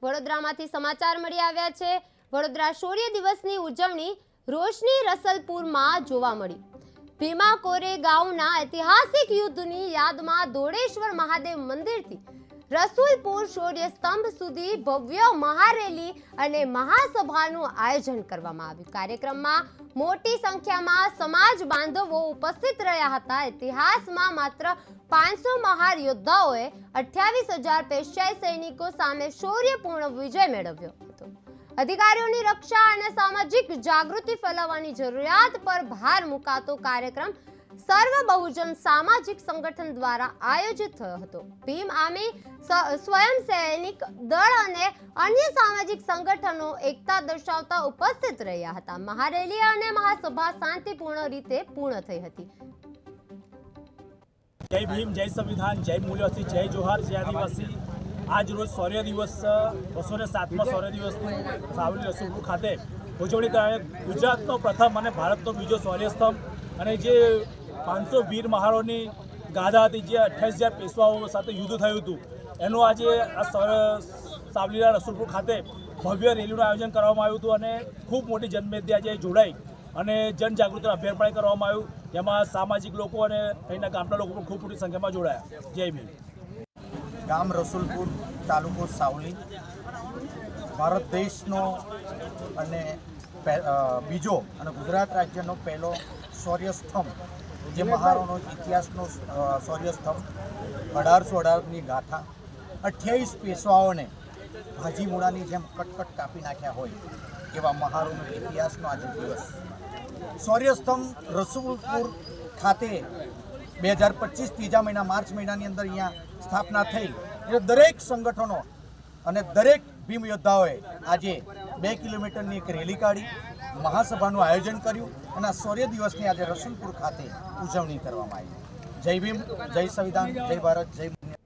વડોદરામાંથી સમાચાર મળી આવ્યા છે। વડોદરા શૌર્ય દિવસની ઉજવણી રોશની રસલપુરમાં જોવા મળી। ભીમા કોરેગાંવના ઐતિહાસિક યુદ્ધની યાદમાં દોડેશ્વર મહાદેવ મંદિરથી રસુલપુર શૌર્ય સ્તંભ સુધી ભવ્ય મહારેલી અને મહાસભાનું આયોજન કરવામાં આવ્યું। કાર્યક્રમમાં મોટી સંખ્યામાં સમાજ બાંધવો ઉપસ્થિત રહ્યા હતા। ઇતિહાસમાં માત્ર 500 મહાર યોદ્ધાઓએ 28,000 પેશિયાઈ સૈનિકો સામે શૌર્યપૂર્ણ વિજય મેળવ્યો હતો। અધિકારીઓની રક્ષા અને સામાજિક જાગૃતિ ફેલાવવાની જરૂરિયાત પર ભાર મુકાતો કાર્યક્રમ સર્વ બહુજન સામાજિક સંગઠન દ્વારા આયોજિત થયો હતો। ભીમ આર્મી, સ્વયં સૈનિક દળ અને અન્ય સામાજિક સંગઠનો એકતા દર્શાવતા ઉપસ્થિત રહ્યા હતા। મહારેલી અને મહાસભા શાંતિપૂર્ણ રીતે પૂર્ણ થઈ હતી। जय भीम, जय संविधान, जय मूल्यवासी, जय जोहार, जय आदिवासी। आज रोज शौर्य दिवस 207માં शौर्य દિવસની સાવલી રસુલપુર ખાતે ઉજવણી કરાય। ગુજરાતનો પ્રથમ અને ભારતનો બીજો શૌર્ય સ્તંભ અને જે 500 વીર મહારોની ગાથા હતી, જે 28,000 પેશવાઓ સાથે યુદ્ધ થયું હતું, એનું આજે આ સાવલીના રસુલપુર ખાતે ભવ્ય રેલીનું આયોજન કરવામાં આવ્યું હતું અને ખૂબ મોટી જનમેદની આજે જોડાઈ અને જનજાગૃતિનું અભિયાન પણ કરવામાં આવ્યું, જેમાં સામાજિક લોકો અને અહીંના ગામના લોકો પણ ખૂબ મોટી સંખ્યામાં જોડાયા। જય ભીમ। ગામ રસુલપુર, તાલુકો સાવલી, ભારત દેશનો અને બીજો અને ગુજરાત રાજ્યનો પહેલો શૌર્ય સ્તંભ, જે મહારોનો ઇતિહાસનો શૌર્ય સ્તંભ, 1818ની ગાથા, 28 પેશવાઓને ભાજી મૂળાની જેમ કટકટ કાપી નાખ્યા હોય એવા મહારોનો ઇતિહાસનો આજે દિવસ। શૌર્ય સ્તંભ રસુલપુર ખાતે 2025 ત્રીજા મહિના માર્ચ મહિનાની અંદર અહીંયા સ્થાપના થઈ। એટલે દરેક સંગઠનો અને દરેક ભીમ યોદ્ધાઓએ આજે 2 કિલોમીટરની એક રેલી કાઢી, મહાસભાનું આયોજન કર્યું અને આ શૌર્ય દિવસની આજે રસુલપુર ખાતે ઉજવણી કરવામાં આવી। જય ભીમ, જય સંવિધાન, જય ભારત, જય